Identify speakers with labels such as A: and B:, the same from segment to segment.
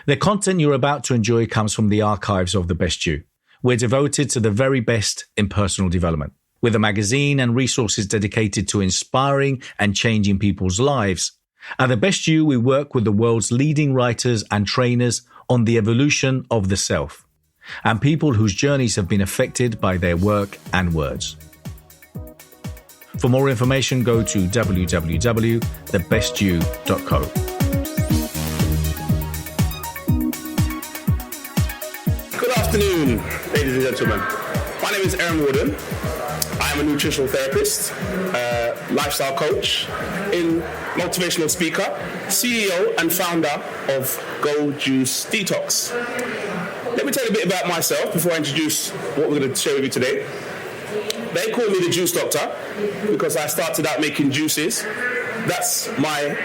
A: The content you're about to enjoy comes from the archives of The Best You. We're devoted to the very best in personal development. With a magazine and resources dedicated to inspiring and changing people's lives, at The Best You, we work with the world's leading writers and trainers on the evolution of the self, and people whose journeys have been affected by their work and words. For more information, go to www.thebestyou.co.
B: Good afternoon, ladies and gentlemen. My name is Erran Warden. I am a nutritional therapist, lifestyle coach, motivational speaker, CEO and founder of Go Juice Detox. Let me tell you a bit about myself before I introduce what we're going to share with you today. They call me the juice doctor because I started out making juices. That's my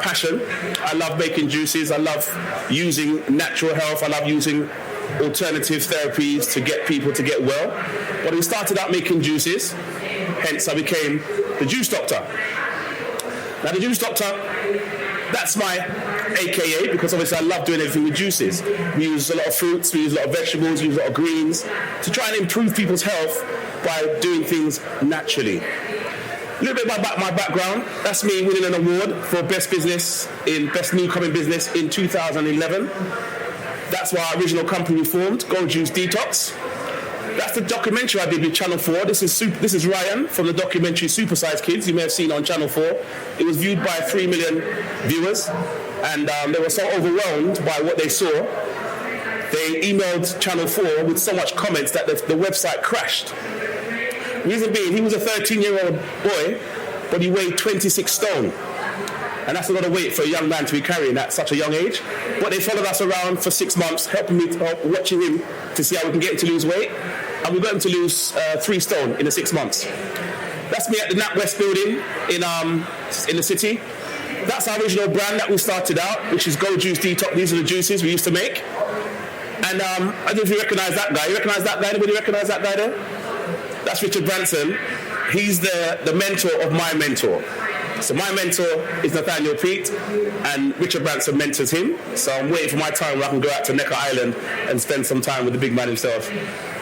B: passion. I love making juices. I love using natural health. I love using alternative therapies to get people to get well. But we started out making juices, hence I became the juice doctor. Now the juice doctor, that's my AKA, because obviously I love doing everything with juices. We use a lot of fruits, we use a lot of vegetables, we use a lot of greens to try and improve people's health by doing things naturally. A little bit about my background. That's me winning an award for Best Newcoming Business in 2011. That's why our original company we formed, Go Juice Detox. That's the documentary I did with Channel 4. This is Ryan from the documentary Supersize Kids, you may have seen on Channel 4. It was viewed by 3 million viewers, and they were so overwhelmed by what they saw, they emailed Channel 4 with so much comments that the website crashed. Reason being, he was a 13-year-old boy, but he weighed 26 stone. And that's a lot of weight for a young man to be carrying at such a young age. But they followed us around for 6 months, watching him to see how we can get him to lose weight. And we got him to lose 3 stone in the 6 months. That's me at the NatWest building in the city. That's our original brand that we started out, which is Go Juice Detox. These are the juices we used to make. And I don't know if you recognize that guy. You recognize that guy? Anybody recognize that guy there? That's Richard Branson. He's the mentor of my mentor. So my mentor is Nathaniel Pete, and Richard Branson mentors him. So I'm waiting for my time where I can go out to Necker Island and spend some time with the big man himself.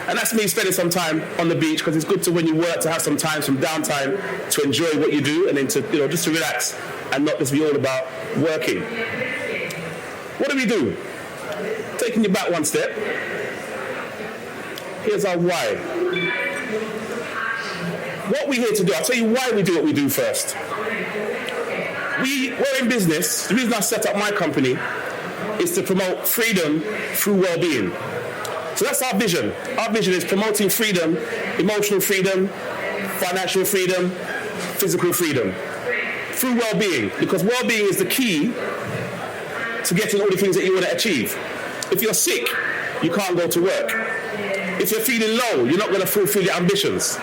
B: And that's me spending some time on the beach, because it's good to, when you work, to have some time, some downtime, to enjoy what you do, and then to, just to relax and not just be all about working. What do? Taking you back one step. Here's our why. What we're here to do, I'll tell you why we do what we do first. We're in business. The reason I set up my company is to promote freedom through well-being. So that's our vision. Our vision is promoting freedom, emotional freedom, financial freedom, physical freedom, through well-being. Because well-being is the key to getting all the things that you want to achieve. If you're sick, you can't go to work. If you're feeling low, you're not going to fulfill your ambitions.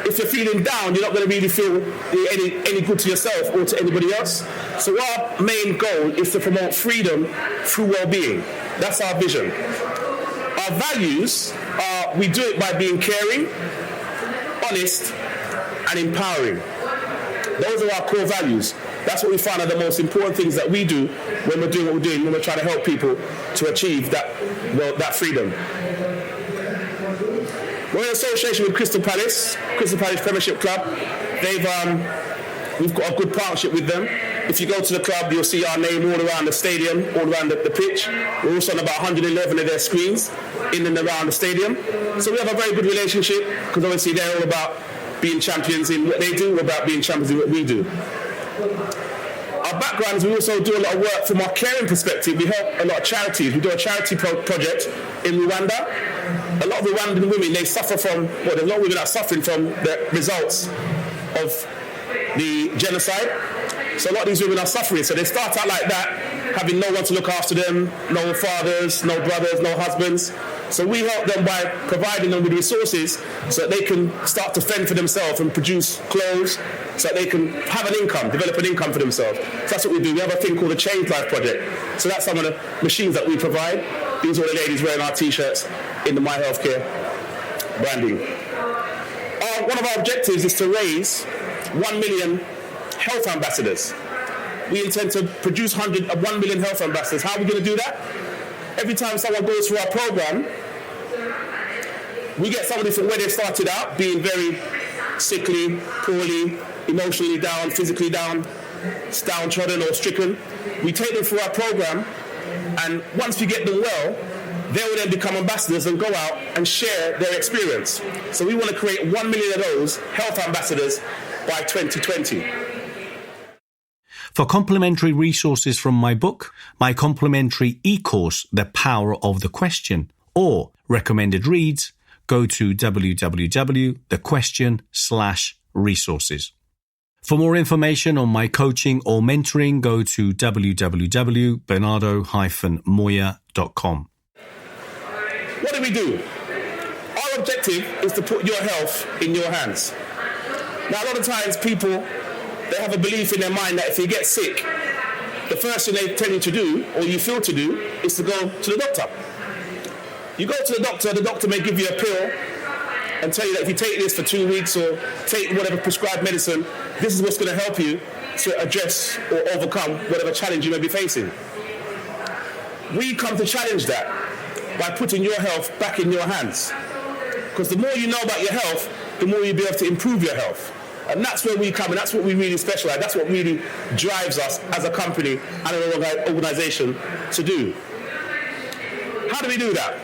B: If you're feeling down, you're not going to really feel any good to yourself or to anybody else. So our main goal is to promote freedom through well-being. That's our vision. Our values are, we do it by being caring, honest, and empowering. Those are our core values. That's what we find are the most important things that we do when we're doing what we're doing, when we're trying to help people to achieve that freedom. We're in association with Crystal Palace Premiership Club. We've got a good partnership with them. If you go to the club, you'll see our name all around the stadium, all around the pitch. We're also on about 111 of their screens in and around the stadium. So we have a very good relationship, because obviously they're all about being champions in what they do, we're about being champions in what we do. Our backgrounds, we also do a lot of work from our caring perspective. We help a lot of charities. We do a charity project in Rwanda. A lot of Rwandan women, they suffer from, there's a lot of women that are suffering from the results of the genocide. So a lot of these women are suffering. So they start out like that, having no one to look after them, no fathers, no brothers, no husbands. So we help them by providing them with resources so that they can start to fend for themselves and produce clothes, so that they can have an income, develop an income for themselves. So that's what we do. We have a thing called the Change Life Project. So that's some of the machines that we provide. These are the ladies wearing our T-shirts in the My Healthcare branding. One of our objectives is to raise 1 million health ambassadors. We intend to produce 1 million health ambassadors. How are we going to do that? every time someone goes through our program, we get somebody from where they started out, being very sickly, poorly, emotionally down, physically down, downtrodden or stricken. We take them through our program, and once we get them well, they will then become ambassadors and go out and share their experience. So we want to create 1 million of those health ambassadors by 2020.
A: For complementary resources from my book, my complimentary e-course, The Power of the Question, or recommended reads, go to www.thequestion.com/resources. For more information on my coaching or mentoring, go to www.bernardo-moya.com.
B: What do we do? Our objective is to put your health in your hands. Now, a lot of times people, they have a belief in their mind that if you get sick, the first thing they tell you to do, or you feel to do, is to go to the doctor. You go to the doctor may give you a pill and tell you that if you take this for 2 weeks or take whatever prescribed medicine, this is what's going to help you to address or overcome whatever challenge you may be facing. We come to challenge that by putting your health back in your hands. Because the more you know about your health, the more you'll be able to improve your health. And that's where we come, and that's what we really specialize. That's what really drives us as a company and an organization to do. How do we do that?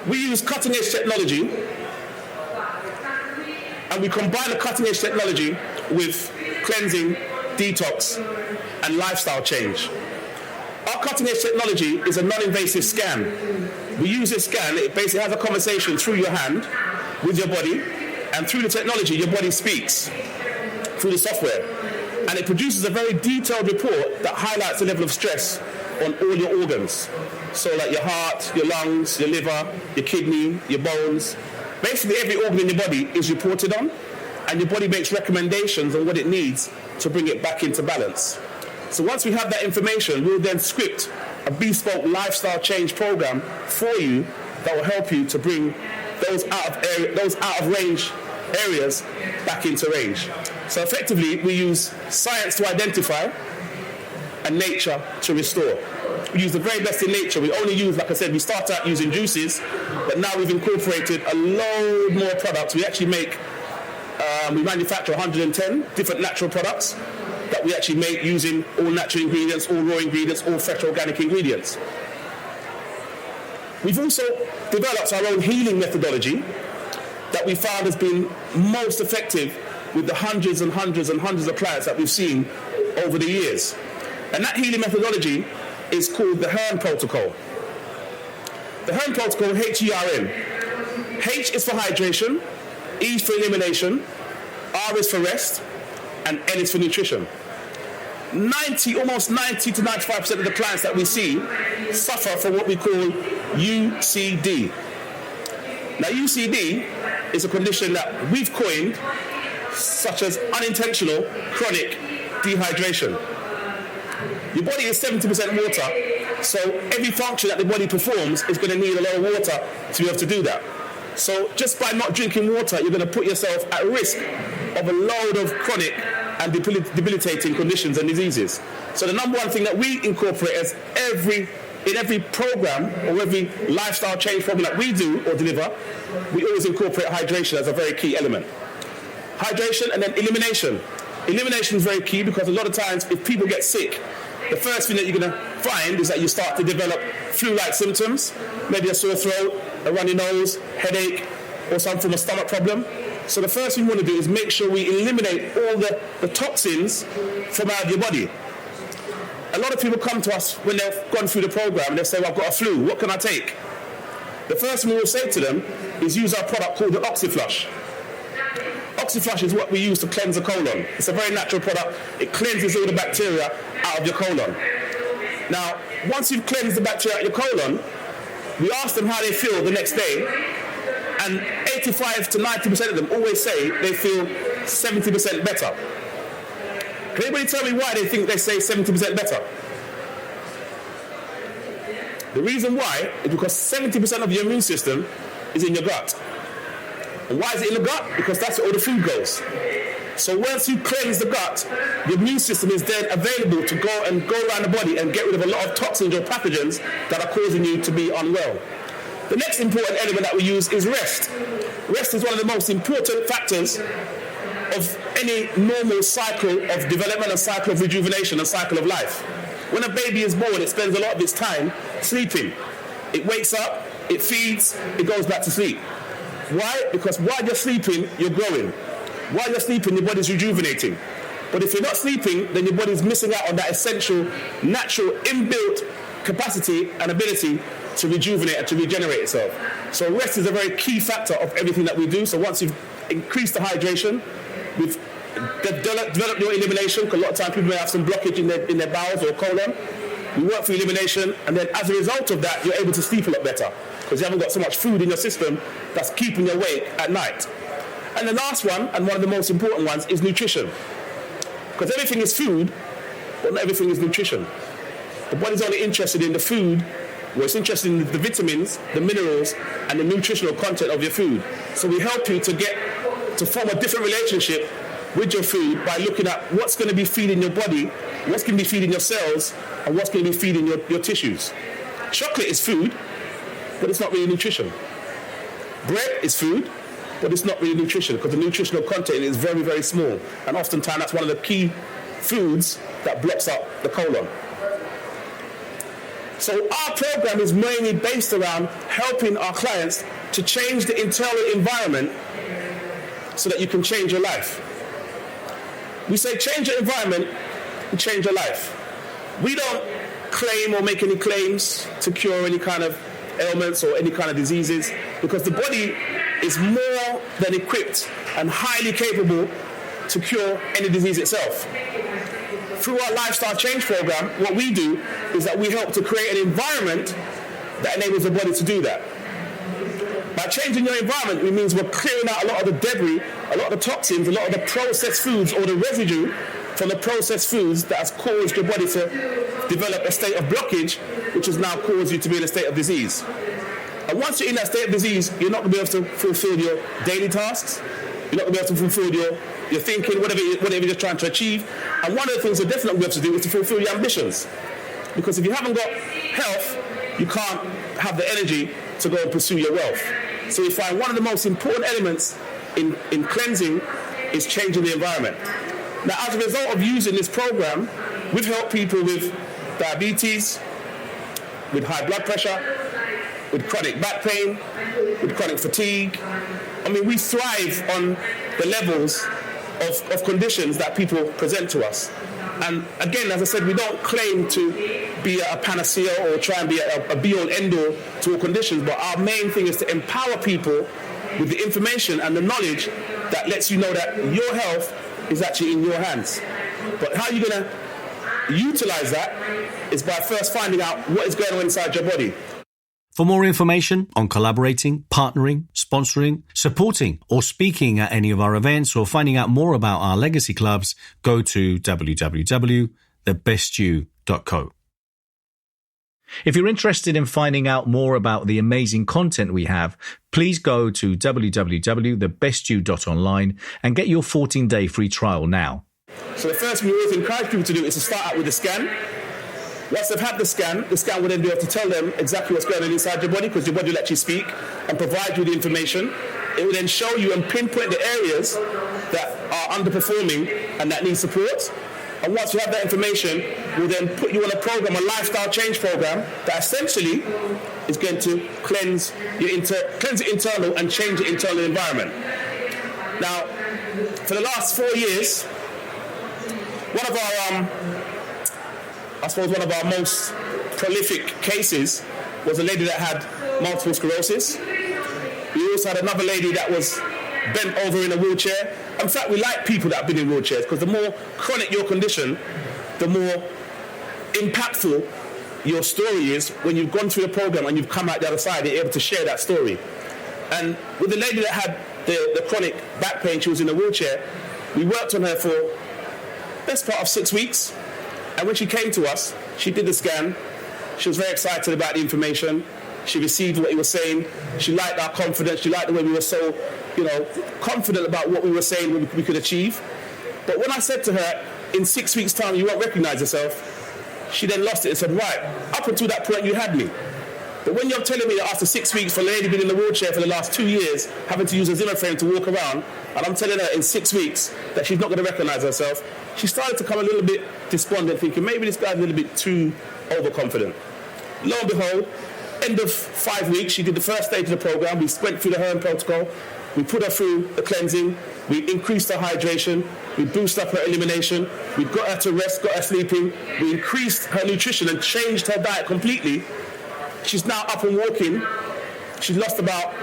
B: We use cutting-edge technology, and we combine the cutting-edge technology with cleansing, detox, and lifestyle change. Our cutting-edge technology is a non-invasive scan. We use this scan, it basically has a conversation through your hand with your body, and through the technology, your body speaks through the software. And it produces a very detailed report that highlights the level of stress on all your organs. So like your heart, your lungs, your liver, your kidney, your bones. Basically every organ in your body is reported on, and your body makes recommendations on what it needs to bring it back into balance. So once we have that information, we'll then script a bespoke lifestyle change program for you that will help you to bring those out of range areas back into range. So effectively, we use science to identify and nature to restore. We use the very best in nature. We only use, like I said, we start out using juices, but now we've incorporated a load more products. We actually we manufacture 110 different natural products that we actually make using all natural ingredients, all raw ingredients, all fresh organic ingredients. We've also developed our own healing methodology that we found has been most effective with the hundreds and hundreds and hundreds of clients that we've seen over the years. And that healing methodology is called the Erran Protocol. The Erran Protocol, H-E-R-N. H is for hydration, E is for elimination, R is for rest, and N is for nutrition. Almost 90 to 95% of the clients that we see suffer from what we call UCD. Now, UCD is a condition that we've coined, such as unintentional chronic dehydration. Your body is 70% water, so every function that the body performs is going to need a lot of water to be able to do that. So just by not drinking water, you're going to put yourself at risk of a load of chronic and debilitating conditions and diseases. So the number one thing that we incorporate in every program or every lifestyle change program that we do or deliver, we always incorporate hydration as a very key element. Hydration and then elimination. Elimination is very key because a lot of times if people get sick, the first thing that you're going to find is that you start to develop flu-like symptoms, maybe a sore throat, a runny nose, headache, or some form of stomach problem. So the first thing we want to do is make sure we eliminate all the toxins from out of your body. A lot of people come to us when they've gone through the program and they say, well, I've got a flu, what can I take? The first thing we will say to them is use our product called the Oxyflush. Oxyflush is what we use to cleanse the colon. It's a very natural product. It cleanses all the bacteria out of your colon. Now, once you've cleansed the bacteria out of your colon, we ask them how they feel the next day, and 85 to 90% of them always say they feel 70% better. Can anybody tell me why they think they say 70% better? The reason why is because 70% of your immune system is in your gut. And why is it in the gut? Because that's where all the food goes. So once you cleanse the gut, your immune system is then available to go around the body and get rid of a lot of toxins or pathogens that are causing you to be unwell. The next important element that we use is rest. Rest is one of the most important factors of any normal cycle of development, a cycle of rejuvenation, a cycle of life. When a baby is born, it spends a lot of its time sleeping. It wakes up, it feeds, it goes back to sleep. Why? Because while you're sleeping, you're growing. While you're sleeping, your body's rejuvenating. But if you're not sleeping, then your body's missing out on that essential, natural, inbuilt capacity and ability to rejuvenate and to regenerate itself. So rest is a very key factor of everything that we do. So once you've increased the hydration, we've developed your elimination, because a lot of times people may have some blockage in their bowels or colon. We work for elimination, and then as a result of that, you're able to sleep a lot better, because you haven't got so much food in your system that's keeping you awake at night. And the last one, and one of the most important ones, is nutrition. Because everything is food, but not everything is nutrition. The body's only interested in the food, where it's interested in the vitamins, the minerals, and the nutritional content of your food. So we help you to form a different relationship with your food by looking at what's going to be feeding your body, what's going to be feeding your cells, and what's going to be feeding your tissues. Chocolate is food, but it's not really nutrition. Bread is food, but it's not really nutrition, because the nutritional content is very, very small. And oftentimes that's one of the key foods that blocks up the colon. So our program is mainly based around helping our clients to change the internal environment so that you can change your life. We say change your environment and change your life. We don't claim or make any claims to cure any kind of ailments or any kind of diseases, because the body is more than equipped and highly capable to cure any disease itself. Through our lifestyle change program, what we do is that we help to create an environment that enables the body to do that. By changing your environment, it means we're clearing out a lot of the debris, a lot of the toxins, a lot of the processed foods or the residue from the processed foods that has caused your body to develop a state of blockage, which has now caused you to be in a state of disease. And once you're in that state of disease, you're not going to be able to fulfill your daily tasks. You're not going to be able to fulfill your thinking, whatever you're just trying to achieve. And one of the things you're definitely going to be able to do is to fulfill your ambitions. Because if you haven't got health, you can't have the energy to go and pursue your wealth. So we find one of the most important elements in cleansing is changing the environment. Now, as a result of using this program, we've helped people with diabetes, with high blood pressure, with chronic back pain, with chronic fatigue. I mean, we thrive on the levels of conditions that people present to us. And again, as I said, we don't claim to be a panacea or try and be a be-all, end-all to all conditions, but our main thing is to empower people with the information and the knowledge that lets you know that your health is actually in your hands. But how you're going to utilize that is by first finding out what is going on inside your body.
A: For more information on collaborating, partnering, sponsoring, supporting, or speaking at any of our events, or finding out more about our legacy clubs, go to www.thebestyou.co. If you're interested in finding out more about the amazing content we have, please go to www.thebestyou.online and get your 14-day free trial now.
B: So the first thing we always encourage people to do is to start out with a scan. Once they've had the scan will then be able to tell them exactly what's going on inside your body, because your body will actually speak and provide you with the information. It will then show you and pinpoint the areas that are underperforming and that need support. And once you have that information, we'll then put you on a program, a lifestyle change program, that essentially is going to cleanse your internal and change your internal environment. Now, for the last 4 years, one of our most prolific cases was a lady that had multiple sclerosis. We also had another lady that was bent over in a wheelchair. In fact, we like people that have been in wheelchairs, because the more chronic your condition, the more impactful your story is when you've gone through the program and you've come out the other side, you're able to share that story. And with the lady that had the chronic back pain, she was in a wheelchair, we worked on her for the best part of 6 weeks. And when she came to us, she did the scan. She was very excited about the information. She received what he was saying. She liked our confidence. She liked the way we were so, confident about what we were saying we could achieve. But when I said to her, in 6 weeks' time, you won't recognise yourself, she then lost it and said, right, up until that point, you had me. But when you're telling me that after 6 weeks, for a lady being in the wheelchair for the last 2 years, having to use a Zimmer frame to walk around, and I'm telling her in 6 weeks that she's not going to recognise herself, she started to come a little bit despondent, thinking maybe this guy's a little bit too overconfident. Lo and behold, end of 5 weeks, she did the first stage of the program. We went through the Erran protocol. We put her through the cleansing. We increased her hydration. We boosted up her elimination. We got her to rest, got her sleeping. We increased her nutrition and changed her diet completely. She's now up and walking. She's lost about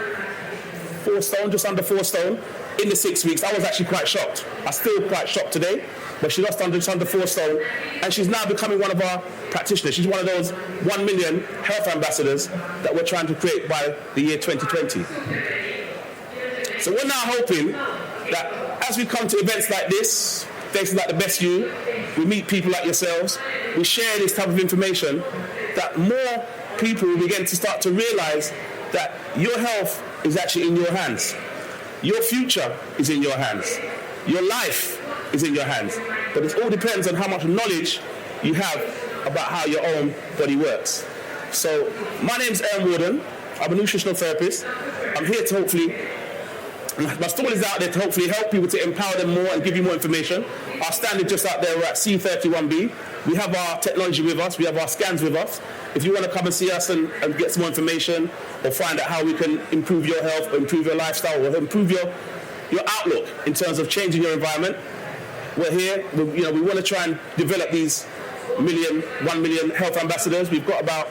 B: 4 stone, just under 4 stone, in the 6 weeks. I was actually quite shocked. I'm still quite shocked today, but she lost just under 4 stone, and she's now becoming one of our practitioners. She's one of those 1 million health ambassadors that we're trying to create by the year 2020. So we're now hoping that as we come to events like this, places like the Best You, we meet people like yourselves, we share this type of information, that more people will begin to start to realise that your health is actually in your hands. Your future is in your hands. Your life is in your hands. But it all depends on how much knowledge you have about how your own body works. So my name's Erran Warden. I'm a nutritional therapist. I'm here to hopefully, my stall is out there to hopefully help people, to empower them more and give you more information. Our stand is just out there. We're at C31B. We have our technology with us. We have our scans with us. If you want to come and see us and get some more information, or find out how we can improve your health, or improve your lifestyle, or improve your outlook in terms of changing your environment, we're here. We want to try and develop these 1 million health ambassadors. We've got about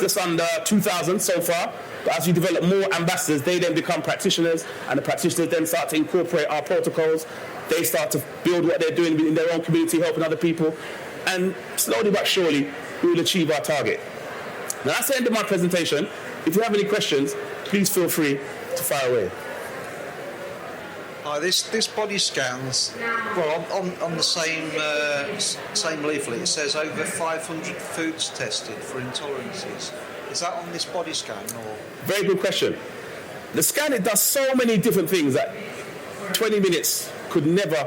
B: just under 2,000 so far. But as we develop more ambassadors, they then become practitioners, and the practitioners then start to incorporate our protocols. They start to build what they're doing in their own community, helping other people. And slowly but surely, we will achieve our target. Now, that's the end of my presentation. If you have any questions, please feel free to fire away.
C: Hi, this body scans, well, on the same leaflet, it says over 500 foods tested for intolerances. Is that on this body scan, or? Very good question. The scan, it does so many different things that 20 minutes could never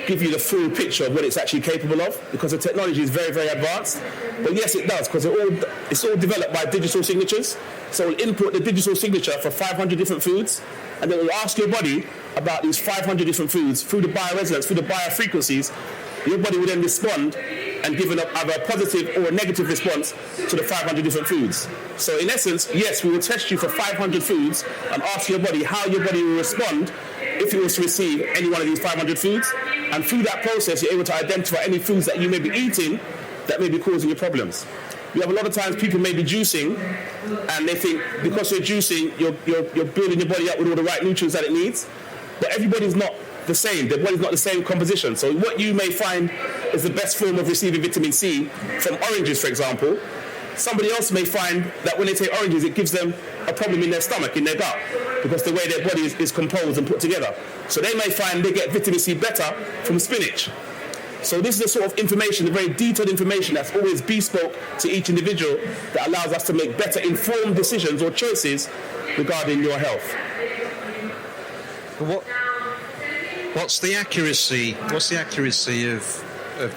C: give you the full picture of what it's actually capable of, because the technology is very, very advanced. But yes, it does, because it's all developed by digital signatures. So we'll input the digital signature for 500 different foods, and then we'll ask your body about these 500 different foods through the bioresonance, through the biofrequencies. Your body will then respond and give either a positive or a negative response to the 500 different foods. So in essence, yes, we will test you for 500 foods and ask your body how your body will respond if it was to receive any one of these 500 foods. And through that process, you're able to identify any foods that you may be eating that may be causing you problems. We have a lot of times people may be juicing, and they think because you're juicing, you're building your body up with all the right nutrients that it needs. But everybody's not the same. Their body's not the same composition. So what you may find is the best form of receiving vitamin C from oranges, for example, somebody else may find that when they take oranges, it gives them a problem in their stomach, in their gut, because the way their body is composed and put together. So they may find they get vitamin C better from spinach. So this is the sort of information, the very detailed information that's always bespoke to each individual, that allows us to make better informed decisions or choices regarding your health. What's the accuracy? What's the accuracy of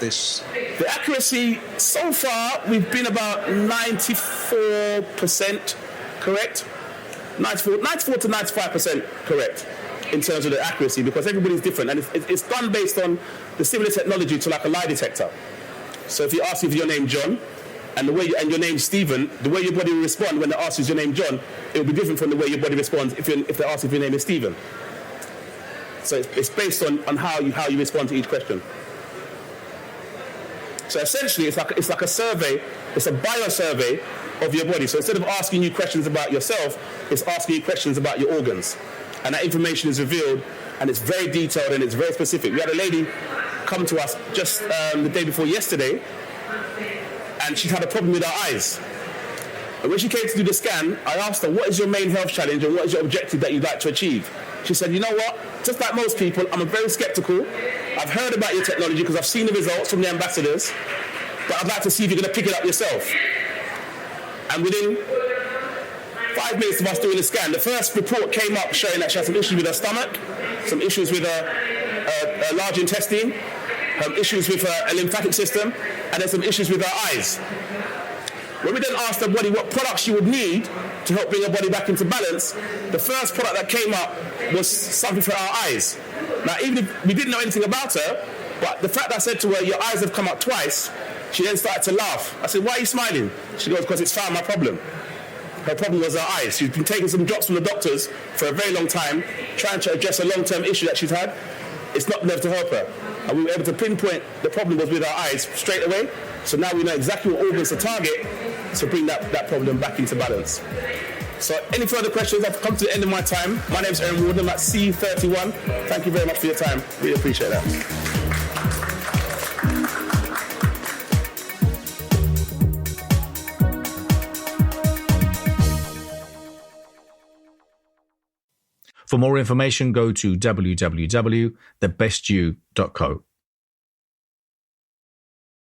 C: this?
B: The accuracy, so far, we've been about 94% correct. 94 to 95% correct in terms of the accuracy, because everybody's different, and it's done based on the similar technology to like a lie detector. So if you ask if your name John, and your name's Stephen, the way your body will respond when they ask you your name John, it will be different from the way your body responds if they ask if your name is Stephen. So it's based on how you respond to each question. So essentially, it's like a survey. It's a bio-survey of your body. So instead of asking you questions about yourself, it's asking you questions about your organs. And that information is revealed, and it's very detailed and it's very specific. We had a lady come to us just the day before yesterday, and she's had a problem with her eyes. And when she came to do the scan, I asked her, what is your main health challenge and what is your objective that you'd like to achieve? She said, you know what? Just like most people, I'm very skeptical. I've heard about your technology because I've seen the results from the ambassadors, but I'd like to see if you're going to pick it up yourself. And within 5 minutes of us doing the scan, the first report came up showing that she had some issues with her stomach, some issues with her her large intestine, issues with her lymphatic system, and then some issues with her eyes. When we then asked her body what products she would need to help bring her body back into balance, the first product that came up was something for our eyes. Now, even if we didn't know anything about her, but the fact that I said to her, your eyes have come up twice, she then started to laugh. I said, why are you smiling? She goes, because it's found my problem. Her problem was her eyes. She's been taking some drops from the doctors for a very long time, trying to address a long-term issue that she's had. It's not been able to help her. And we were able to pinpoint the problem was with her eyes straight away. So now we know exactly what organs to target to bring that problem back into balance. So any further questions? I've come to the end of my time. My name is Erran Warden. I'm at C31. Thank you very much for your time. Really appreciate that.
A: For more information, go to www.thebestyou.co.